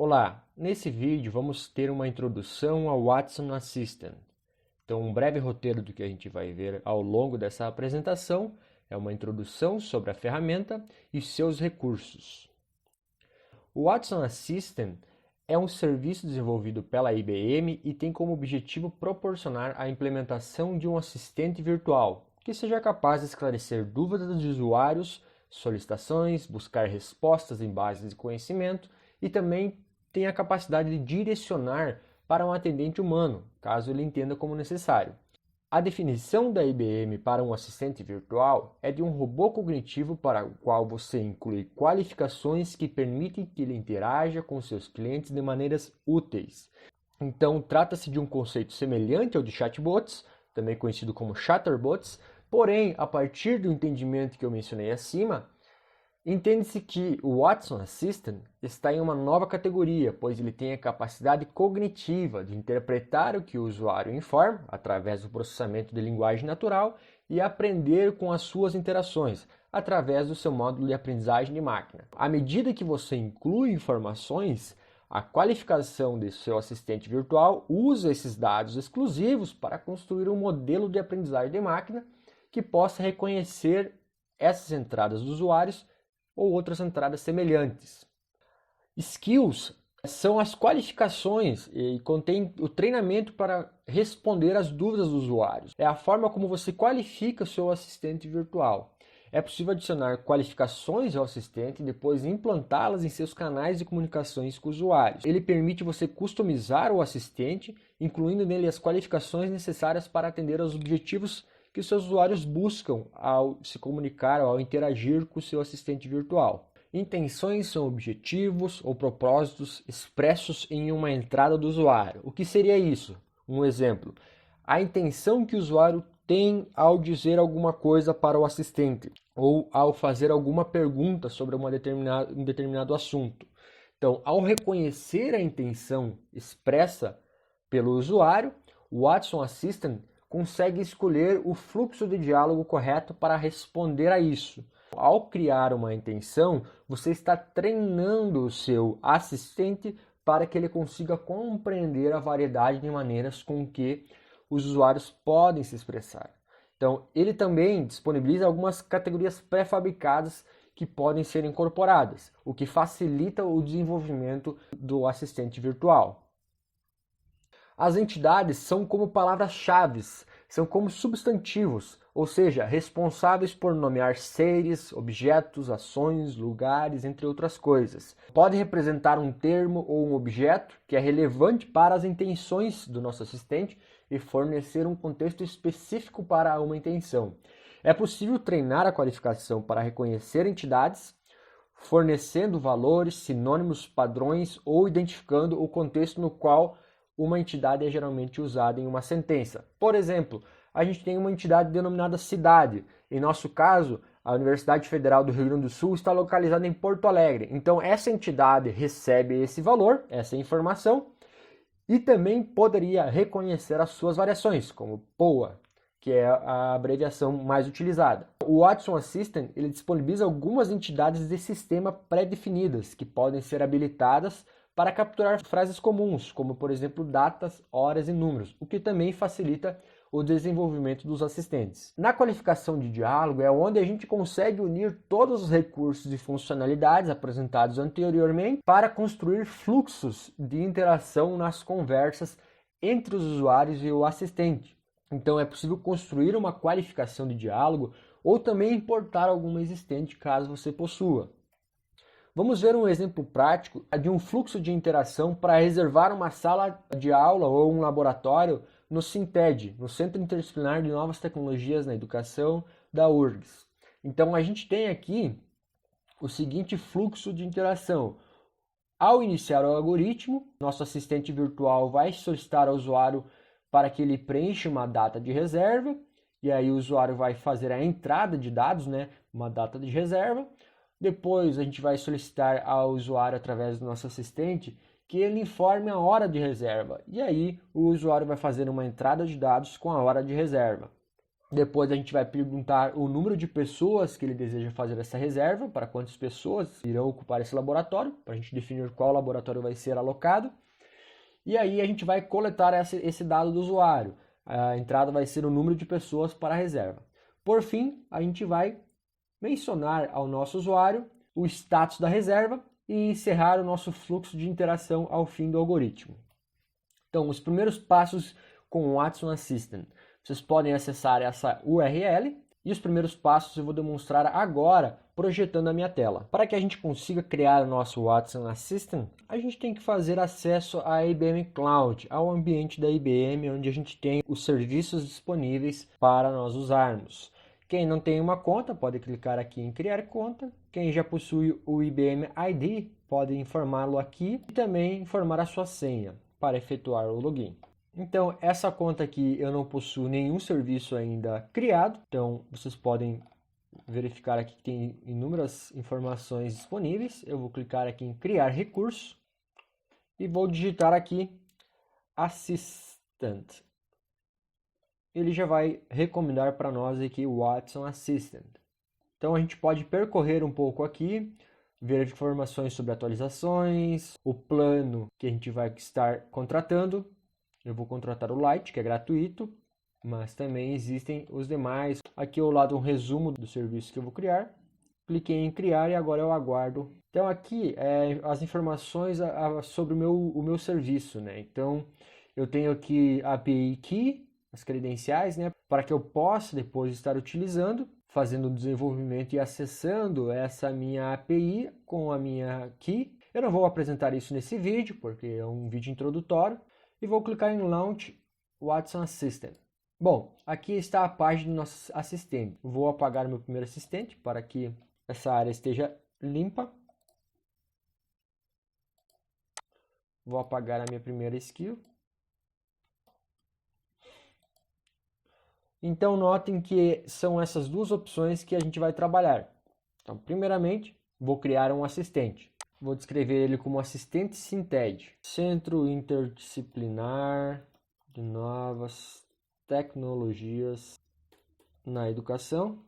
Olá, nesse vídeo vamos ter uma introdução ao Watson Assistant. Então, um breve roteiro do que a gente vai ver ao longo dessa apresentação é uma introdução sobre a ferramenta e seus recursos. O Watson Assistant é um serviço desenvolvido pela IBM e tem como objetivo proporcionar a implementação de um assistente virtual que seja capaz de esclarecer dúvidas dos usuários, solicitações, buscar respostas em bases de conhecimento e também tem a capacidade de direcionar para um atendente humano, caso ele entenda como necessário. A definição da IBM para um assistente virtual é de um robô cognitivo para o qual você inclui qualificações que permitem que ele interaja com seus clientes de maneiras úteis. Então, trata-se de um conceito semelhante ao de chatbots, também conhecido como chatterbots, porém, a partir do entendimento que eu mencionei acima, entende-se que o Watson Assistant está em uma nova categoria, pois ele tem a capacidade cognitiva de interpretar o que o usuário informa, através do processamento de linguagem natural, e aprender com as suas interações, através do seu módulo de aprendizagem de máquina. À medida que você inclui informações, a qualificação de seu assistente virtual usa esses dados exclusivos para construir um modelo de aprendizagem de máquina que possa reconhecer essas entradas dos usuários ou outras entradas semelhantes. Skills são as qualificações e contém o treinamento para responder às dúvidas dos usuários. É a forma como você qualifica o seu assistente virtual. É possível adicionar qualificações ao assistente e depois implantá-las em seus canais de comunicações com os usuários. Ele permite você customizar o assistente, incluindo nele as qualificações necessárias para atender aos objetivos que os seus usuários buscam ao se comunicar ou ao interagir com o seu assistente virtual. Intenções são objetivos ou propósitos expressos em uma entrada do usuário. O que seria isso? Um exemplo. A intenção que o usuário tem ao dizer alguma coisa para o assistente ou ao fazer alguma pergunta sobre um determinado assunto. Então, ao reconhecer a intenção expressa pelo usuário, o Watson Assistant consegue escolher o fluxo de diálogo correto para responder a isso. Ao criar uma intenção, você está treinando o seu assistente para que ele consiga compreender a variedade de maneiras com que os usuários podem se expressar. Então, ele também disponibiliza algumas categorias pré-fabricadas que podem ser incorporadas, o que facilita o desenvolvimento do assistente virtual. As entidades são como palavras-chave, são como substantivos, ou seja, responsáveis por nomear seres, objetos, ações, lugares, entre outras coisas. Pode representar um termo ou um objeto que é relevante para as intenções do nosso assistente e fornecer um contexto específico para uma intenção. É possível treinar a qualificação para reconhecer entidades, fornecendo valores, sinônimos, padrões ou identificando o contexto no qual uma entidade é geralmente usada em uma sentença. Por exemplo, a gente tem uma entidade denominada cidade. Em nosso caso, a Universidade Federal do Rio Grande do Sul está localizada em Porto Alegre. Então, essa entidade recebe esse valor, essa informação, e também poderia reconhecer as suas variações, como POA, que é a abreviação mais utilizada. O Watson Assistant ele disponibiliza algumas entidades de sistema pré-definidas, que podem ser habilitadas para capturar frases comuns, como por exemplo datas, horas e números, o que também facilita o desenvolvimento dos assistentes. Na qualificação de diálogo é onde a gente consegue unir todos os recursos e funcionalidades apresentados anteriormente para construir fluxos de interação nas conversas entre os usuários e o assistente. Então é possível construir uma qualificação de diálogo ou também importar alguma existente caso você possua. Vamos ver um exemplo prático de um fluxo de interação para reservar uma sala de aula ou um laboratório no Sinted, no Centro Interdisciplinar de Novas Tecnologias na Educação da URGS. Então a gente tem aqui o seguinte fluxo de interação. Ao iniciar o algoritmo, nosso assistente virtual vai solicitar ao usuário para que ele preencha uma data de reserva, e aí o usuário vai fazer a entrada de dados, uma data de reserva. Depois a gente vai solicitar ao usuário, através do nosso assistente, que ele informe a hora de reserva. E aí o usuário vai fazer uma entrada de dados com a hora de reserva. Depois a gente vai perguntar o número de pessoas que ele deseja fazer essa reserva, para quantas pessoas irão ocupar esse laboratório, para a gente definir qual laboratório vai ser alocado. E aí a gente vai coletar esse dado do usuário. A entrada vai ser o número de pessoas para a reserva. Por fim, a gente vai mencionar ao nosso usuário o status da reserva e encerrar o nosso fluxo de interação ao fim do algoritmo. Então, os primeiros passos com o Watson Assistant. Vocês podem acessar essa URL e os primeiros passos eu vou demonstrar agora projetando a minha tela. Para que a gente consiga criar o nosso Watson Assistant, a gente tem que fazer acesso à IBM Cloud, ao ambiente da IBM, onde a gente tem os serviços disponíveis para nós usarmos. Quem não tem uma conta pode clicar aqui em criar conta. Quem já possui o IBM ID pode informá-lo aqui e também informar a sua senha para efetuar o login. Então, essa conta aqui eu não possuo nenhum serviço ainda criado, então vocês podem verificar aqui que tem inúmeras informações disponíveis. Eu vou clicar aqui em criar recurso e vou digitar aqui Assistant. Ele já vai recomendar para nós aqui o Watson Assistant. Então a gente pode percorrer um pouco aqui, ver informações sobre atualizações, o plano que a gente vai estar contratando. Eu vou contratar o Lite, que é gratuito, mas também existem os demais. Aqui ao lado um resumo do serviço que eu vou criar. Cliquei em criar e agora eu aguardo. Então aqui as informações sobre o meu serviço, né? Então eu tenho aqui a API Key, as credenciais, né? Para que eu possa depois estar utilizando, fazendo o desenvolvimento e acessando essa minha API com a minha Key. Eu não vou apresentar isso nesse vídeo, porque é um vídeo introdutório. E vou clicar em Launch Watson Assistant. Bom, aqui está a página do nosso assistente. Vou apagar meu primeiro assistente para que essa área esteja limpa. Vou apagar a minha primeira skill. Então notem que são essas duas opções que a gente vai trabalhar. Então, primeiramente, vou criar um assistente. Vou descrever ele como assistente Synted, Centro Interdisciplinar de Novas Tecnologias na Educação.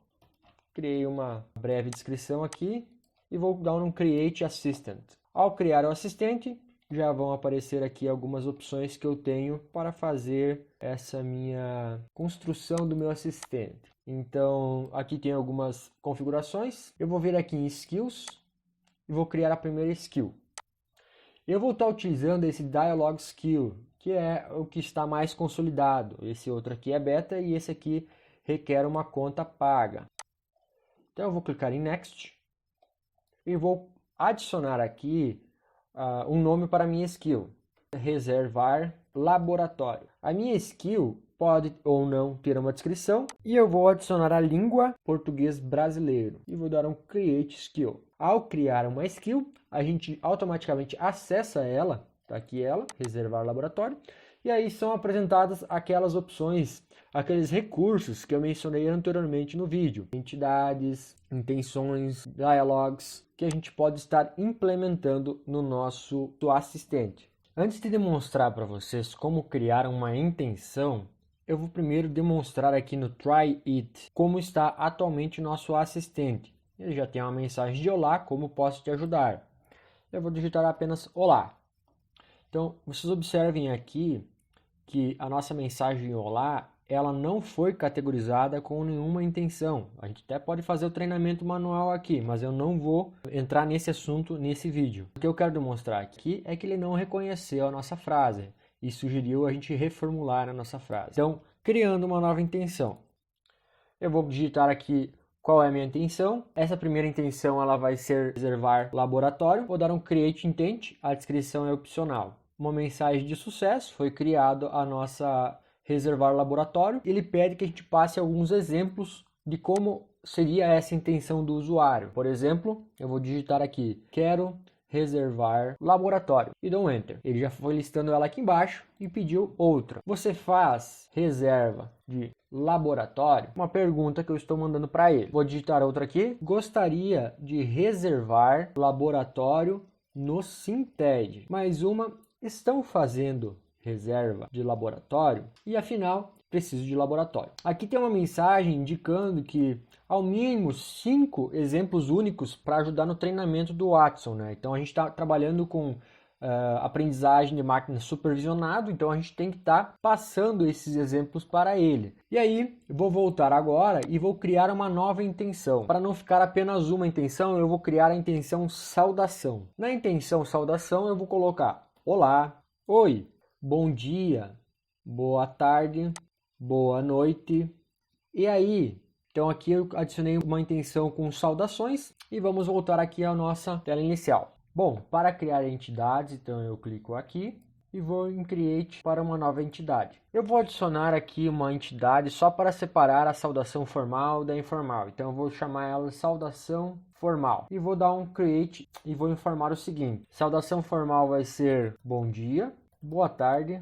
Criei uma breve descrição aqui e vou dar um Create Assistant. Ao criar o assistente, já vão aparecer aqui algumas opções que eu tenho para fazer essa minha construção do meu assistente. Então, aqui tem algumas configurações. Eu vou vir aqui em Skills e vou criar a primeira skill. Eu vou estar utilizando esse Dialog Skill, que é o que está mais consolidado. Esse outro aqui é beta e esse aqui requer uma conta paga. Então eu vou clicar em Next e vou adicionar aqui um nome para a minha skill. Reservar laboratório. A minha skill pode ou não ter uma descrição e eu vou adicionar a língua português brasileiro e vou dar um Create Skill. Ao criar uma skill, a gente automaticamente acessa ela, tá aqui ela, reservar laboratório, e aí são apresentadas aquelas opções, aqueles recursos que eu mencionei anteriormente no vídeo, entidades, intenções, dialogues, que a gente pode estar implementando no nosso assistente. Antes de demonstrar para vocês como criar uma intenção, eu vou primeiro demonstrar aqui no Try It como está atualmente o nosso assistente. Ele já tem uma mensagem de olá, como posso te ajudar? Eu vou digitar apenas olá. Então, vocês observem aqui que a nossa mensagem olá, ela não foi categorizada com nenhuma intenção. A gente até pode fazer o treinamento manual aqui, mas eu não vou entrar nesse assunto nesse vídeo. O que eu quero demonstrar aqui é que ele não reconheceu a nossa frase e sugeriu a gente reformular a nossa frase. Então, criando uma nova intenção. Eu vou digitar aqui qual é a minha intenção. Essa primeira intenção ela vai ser reservar laboratório. Vou dar um Create Intent, a descrição é opcional. Uma mensagem de sucesso, foi criado a nossa reservar laboratório. Ele pede que a gente passe alguns exemplos de como seria essa intenção do usuário. Por exemplo, eu vou digitar aqui, quero reservar laboratório e dou um Enter. Ele já foi listando ela aqui embaixo e pediu outra. Você faz reserva de laboratório? Uma pergunta que eu estou mandando para ele. Vou digitar outra aqui. Gostaria de reservar laboratório no Synted. Mais uma. Estão fazendo reserva de laboratório? E afinal, preciso de laboratório. Aqui tem uma mensagem indicando que ao mínimo 5 exemplos únicos para ajudar no treinamento do Watson, né? Então a gente está trabalhando com aprendizagem de máquina supervisionado, então a gente tem que estar passando esses exemplos para ele. E aí, eu vou voltar agora e vou criar uma nova intenção. Para não ficar apenas uma intenção, eu vou criar a intenção saudação. Na intenção saudação, eu vou colocar olá, oi, bom dia, boa tarde, boa noite. E aí, então aqui eu adicionei uma intenção com saudações e vamos voltar aqui à nossa tela inicial. Bom, para criar entidades, então eu clico aqui e vou em Create para uma nova entidade. Eu vou adicionar aqui uma entidade só para separar a saudação formal da informal. Então eu vou chamar ela de saudação formal. E vou dar um Create e vou informar o seguinte. Saudação formal vai ser bom dia, boa tarde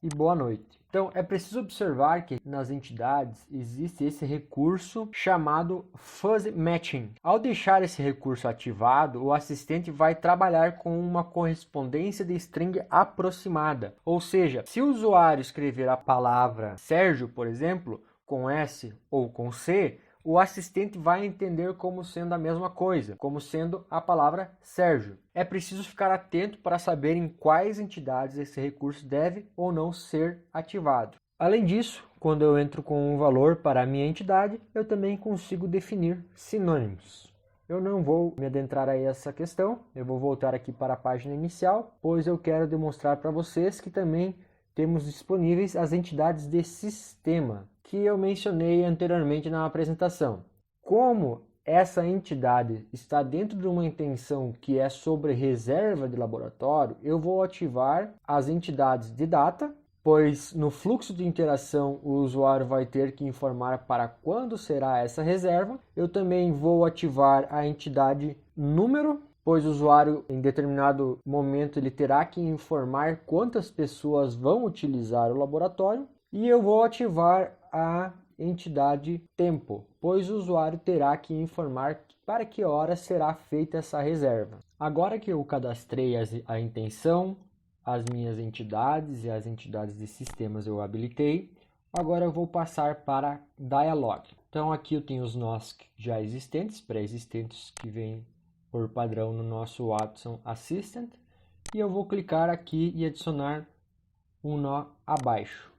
e boa noite. Então é preciso observar que nas entidades existe esse recurso chamado Fuzzy Matching. Ao deixar esse recurso ativado, o assistente vai trabalhar com uma correspondência de string aproximada. Ou seja, se o usuário escrever a palavra Sérgio, por exemplo, com S ou com C, o assistente vai entender como sendo a mesma coisa, como sendo a palavra Sérgio. É preciso ficar atento para saber em quais entidades esse recurso deve ou não ser ativado. Além disso, quando eu entro com um valor para a minha entidade, eu também consigo definir sinônimos. Eu não vou me adentrar a essa questão, eu vou voltar aqui para a página inicial, pois eu quero demonstrar para vocês que também temos disponíveis as entidades de sistema, que eu mencionei anteriormente na apresentação. Como essa entidade está dentro de uma intenção que é sobre reserva de laboratório, eu vou ativar as entidades de data, pois no fluxo de interação o usuário vai ter que informar para quando será essa reserva. Eu também vou ativar a entidade número, pois o usuário em determinado momento ele terá que informar quantas pessoas vão utilizar o laboratório. E eu vou ativar a entidade tempo, pois o usuário terá que informar para que hora será feita essa reserva. Agora que eu cadastrei a intenção, as minhas entidades e as entidades de sistemas eu habilitei, agora eu vou passar para Dialog. Então aqui eu tenho os nós já existentes, pré-existentes, que vêm por padrão no nosso Watson Assistant, e eu vou clicar aqui e adicionar um nó abaixo.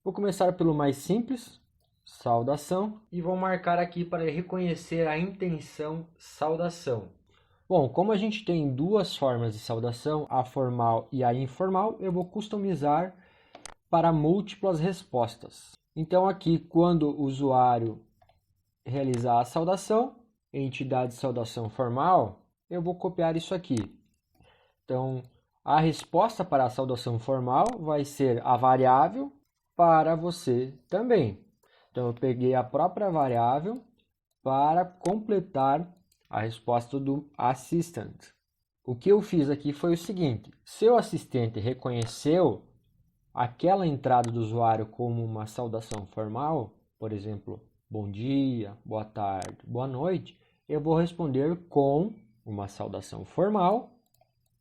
Vou começar pelo mais simples, saudação, e vou marcar aqui para reconhecer a intenção saudação. Bom, como a gente tem duas formas de saudação, a formal e a informal, eu vou customizar para múltiplas respostas. Então aqui, quando o usuário realizar a saudação, entidade saudação formal, eu vou copiar isso aqui. Então, a resposta para a saudação formal vai ser a variável para você também. Então, eu peguei a própria variável para completar a resposta do assistant. O que eu fiz aqui foi o seguinte: se o assistente reconheceu aquela entrada do usuário como uma saudação formal, por exemplo, bom dia, boa tarde, boa noite, eu vou responder com uma saudação formal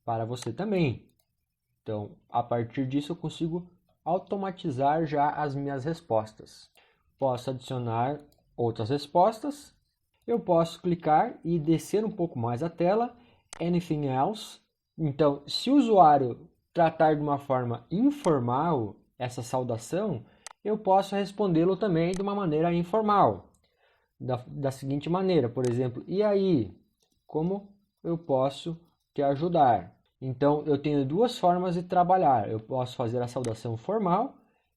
para você também. Então, a partir disso eu consigo automatizar já as minhas respostas. Posso adicionar outras respostas. Eu posso clicar e descer um pouco mais a tela. Anything else? Então, se o usuário tratar de uma forma informal essa saudação, eu posso respondê-lo também de uma maneira informal. Da seguinte maneira, por exemplo, e aí? Como eu posso te ajudar? Então, eu tenho duas formas de trabalhar. Eu posso fazer a saudação formal,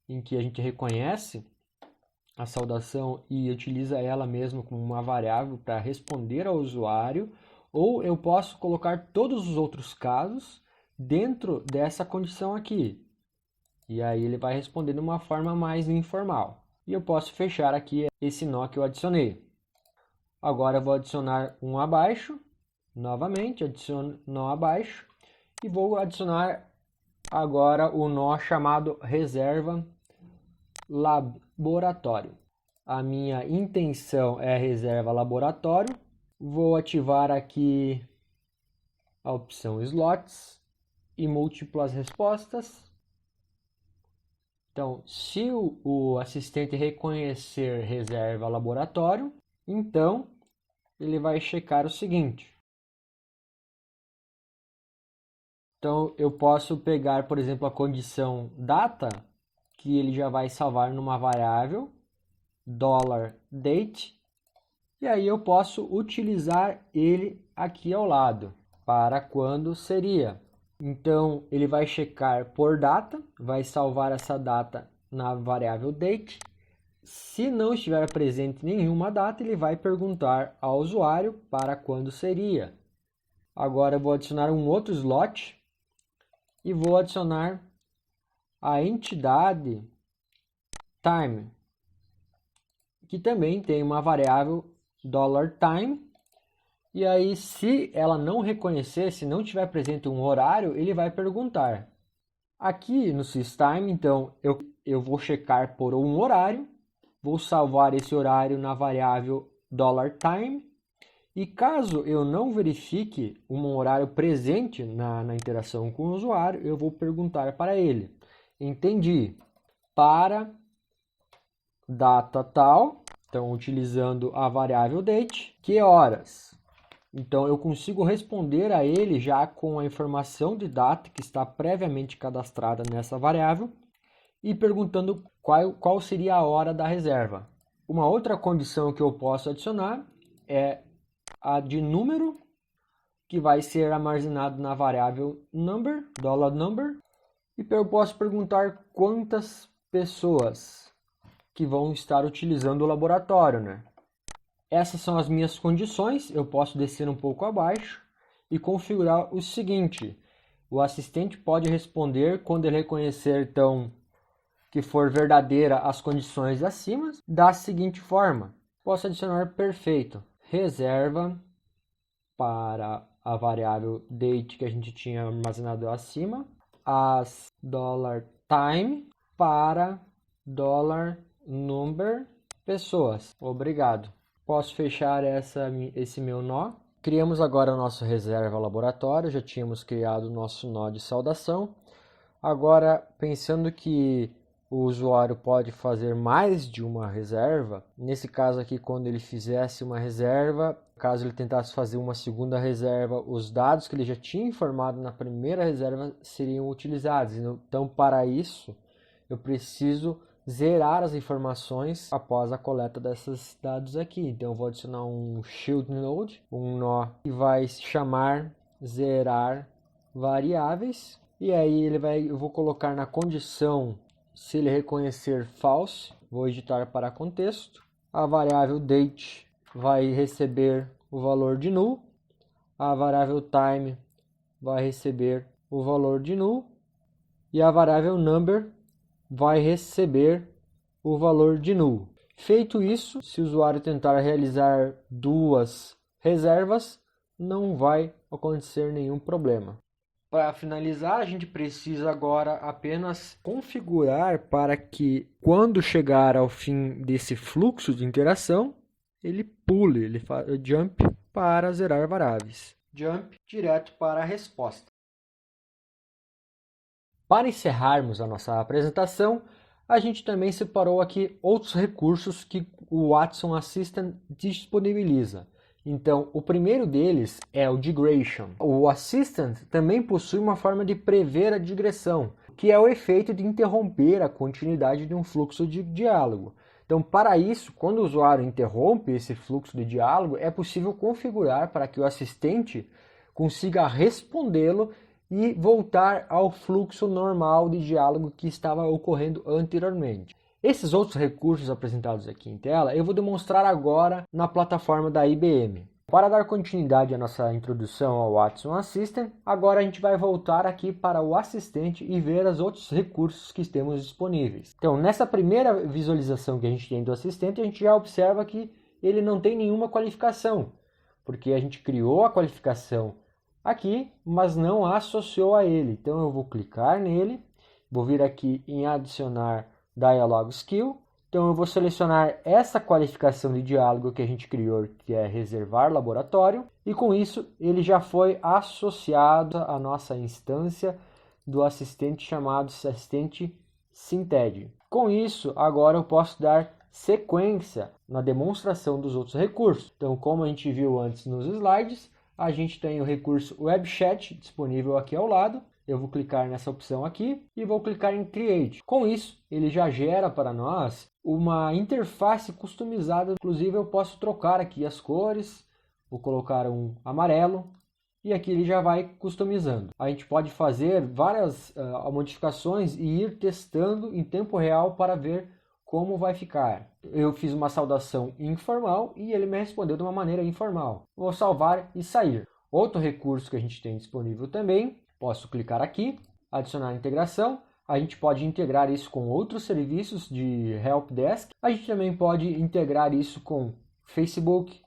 em que a gente reconhece a saudação e utiliza ela mesmo como uma variável para responder ao usuário, ou eu posso colocar todos os outros casos dentro dessa condição aqui. E aí ele vai responder de uma forma mais informal. E eu posso fechar aqui esse nó que eu adicionei. Agora eu vou adicionar um abaixo, novamente, adiciono nó abaixo. E vou adicionar agora o nó chamado reserva laboratório. A minha intenção é reserva laboratório. Vou ativar aqui a opção slots e múltiplas respostas. Então, se o assistente reconhecer reserva laboratório, então ele vai checar o seguinte. Então, eu posso pegar, por exemplo, a condição data, que ele já vai salvar numa variável, $date, e aí eu posso utilizar ele aqui ao lado, para quando seria. Então, ele vai checar por data, vai salvar essa data na variável date. Se não estiver presente nenhuma data, ele vai perguntar ao usuário para quando seria. Agora eu vou adicionar um outro slot e vou adicionar a entidade time, que também tem uma variável $time. E aí, se ela não reconhecer, se não tiver presente um horário, ele vai perguntar. Aqui no systime, então, eu vou checar por um horário, vou salvar esse horário na variável $time. E caso eu não verifique um horário presente na interação com o usuário, eu vou perguntar para ele. Entendi. Para data tal, então utilizando a variável date, que horas? Então eu consigo responder a ele já com a informação de data que está previamente cadastrada nessa variável e perguntando qual seria a hora da reserva. Uma outra condição que eu posso adicionar é a de número, que vai ser armazenado na variável number, $number, e eu posso perguntar quantas pessoas que vão estar utilizando o laboratório, né? Essas são as minhas condições. Eu posso descer um pouco abaixo e configurar o seguinte: o assistente pode responder quando ele reconhecer, então, que for verdadeira as condições acima, da seguinte forma. Posso adicionar perfeito, reserva para a variável date que a gente tinha armazenado acima, as $time para $number pessoas. Obrigado. Posso fechar esse meu nó. Criamos agora o nosso reserva laboratório, já tínhamos criado o nosso nó de saudação. Agora, pensando que o usuário pode fazer mais de uma reserva, nesse caso aqui, quando ele fizesse uma reserva, caso ele tentasse fazer uma segunda reserva, os dados que ele já tinha informado na primeira reserva seriam utilizados. Então, para isso, eu preciso zerar as informações após a coleta desses dados aqui. Então, eu vou adicionar um shield node, um nó que vai se chamar zerar variáveis. E aí eu vou colocar na condição, se ele reconhecer false, vou editar para contexto. A variável date vai receber o valor de null. A variável time vai receber o valor de null. E a variável number vai receber o valor de null. Feito isso, se o usuário tentar realizar duas reservas, não vai acontecer nenhum problema. Para finalizar, a gente precisa agora apenas configurar para que, quando chegar ao fim desse fluxo de interação, ele pule, ele faz jump para zerar variáveis. Jump direto para a resposta. Para encerrarmos a nossa apresentação, a gente também separou aqui outros recursos que o Watson Assistant disponibiliza. Então, o primeiro deles é o digression. O Assistant também possui uma forma de prever a digressão, que é o efeito de interromper a continuidade de um fluxo de diálogo. Então, para isso, quando o usuário interrompe esse fluxo de diálogo, é possível configurar para que o assistente consiga respondê-lo e voltar ao fluxo normal de diálogo que estava ocorrendo anteriormente. Esses outros recursos apresentados aqui em tela, eu vou demonstrar agora na plataforma da IBM. Para dar continuidade à nossa introdução ao Watson Assistant, agora a gente vai voltar aqui para o assistente e ver os outros recursos que temos disponíveis. Então, nessa primeira visualização que a gente tem do assistente, a gente já observa que ele não tem nenhuma qualificação, porque a gente criou a qualificação aqui, mas não associou a ele. Então eu vou clicar nele, vou vir aqui em adicionar Dialog Skill. Então eu vou selecionar essa qualificação de diálogo que a gente criou, que é reservar laboratório, e com isso ele já foi associado à nossa instância do assistente chamado assistente Synted. Com isso, agora eu posso dar sequência na demonstração dos outros recursos. Então, como a gente viu antes nos slides, a gente tem o recurso WebChat disponível aqui ao lado. Eu vou clicar nessa opção aqui e vou clicar em Create. Com isso, ele já gera para nós uma interface customizada. Inclusive, eu posso trocar aqui as cores. Vou colocar um amarelo. E aqui ele já vai customizando. A gente pode fazer várias modificações e ir testando em tempo real para ver como vai ficar. Eu fiz uma saudação informal e ele me respondeu de uma maneira informal. Vou salvar e sair. Outro recurso que a gente tem disponível também, posso clicar aqui, adicionar integração. A gente pode integrar isso com outros serviços de helpdesk. A gente também pode integrar isso com Facebook,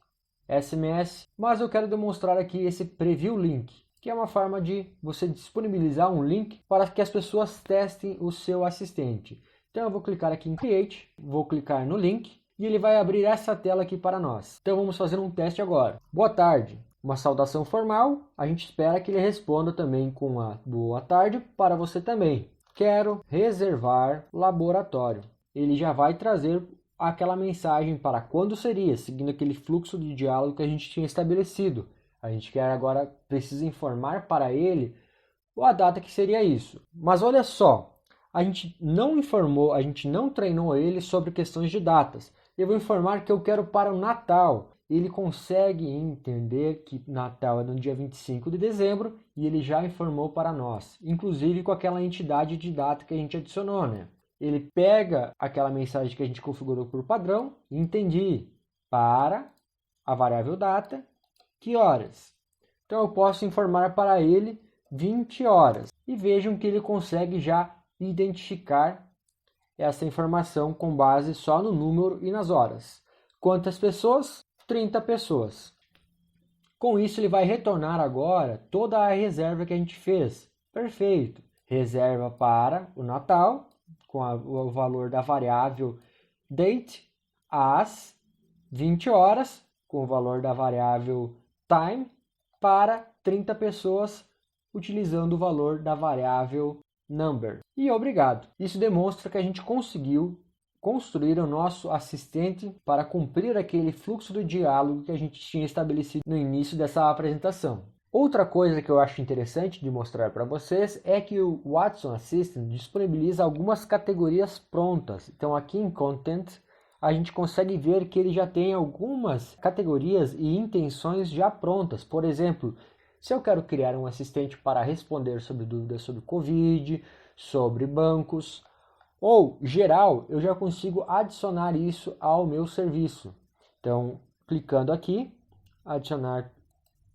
SMS, mas eu quero demonstrar aqui esse Preview Link, que é uma forma de você disponibilizar um link para que as pessoas testem o seu assistente. Então eu vou clicar aqui em Create, vou clicar no link e ele vai abrir essa tela aqui para nós. Então vamos fazer um teste agora. Boa tarde, uma saudação formal, a gente espera que ele responda também com a boa tarde para você também. Quero reservar laboratório. Ele já vai trazer aquela mensagem para quando seria, seguindo aquele fluxo de diálogo que a gente tinha estabelecido. A gente quer agora, precisa informar para ele a data que seria isso. Mas olha só, a gente não informou, a gente não treinou ele sobre questões de datas. Eu vou informar que eu quero para o Natal. Ele consegue entender que Natal é no dia 25 de dezembro e ele já informou para nós, inclusive com aquela entidade de data que a gente adicionou, né? Ele pega aquela mensagem que a gente configurou por padrão, entendi, para a variável data, que horas. Então eu posso informar para ele 20 horas. E vejam que ele consegue já identificar essa informação com base só no número e nas horas. Quantas pessoas? 30 pessoas. Com isso ele vai retornar agora toda a reserva que a gente fez. Perfeito. Reserva para o Natal, com o valor da variável date, às 20 horas, com o valor da variável time, para 30 pessoas, utilizando o valor da variável number. E obrigado. Isso demonstra que a gente conseguiu construir o nosso assistente para cumprir aquele fluxo do diálogo que a gente tinha estabelecido no início dessa apresentação. Outra coisa que eu acho interessante de mostrar para vocês é que o Watson Assistant disponibiliza algumas categorias prontas. Então aqui em Content a gente consegue ver que ele já tem algumas categorias e intenções já prontas. Por exemplo, se eu quero criar um assistente para responder sobre dúvidas sobre Covid, sobre bancos ou geral, eu já consigo adicionar isso ao meu serviço. Então, clicando aqui, adicionar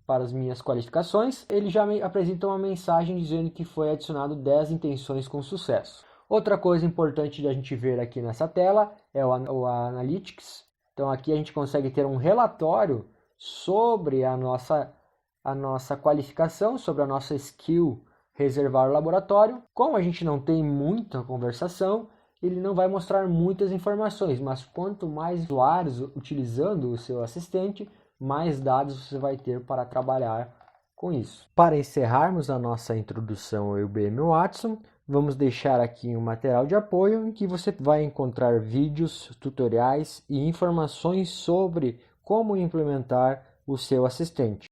para as minhas qualificações, ele já me apresenta uma mensagem dizendo que foi adicionado 10 intenções com sucesso. Outra coisa importante de a gente ver aqui nessa tela é o Analytics. Então aqui a gente consegue ter um relatório sobre a nossa qualificação, sobre a nossa skill reservar o laboratório. Como a gente não tem muita conversação, ele não vai mostrar muitas informações, mas quanto mais usuários utilizando o seu assistente, mais dados você vai ter para trabalhar com isso. Para encerrarmos a nossa introdução ao IBM Watson, vamos deixar aqui um material de apoio em que você vai encontrar vídeos, tutoriais e informações sobre como implementar o seu assistente.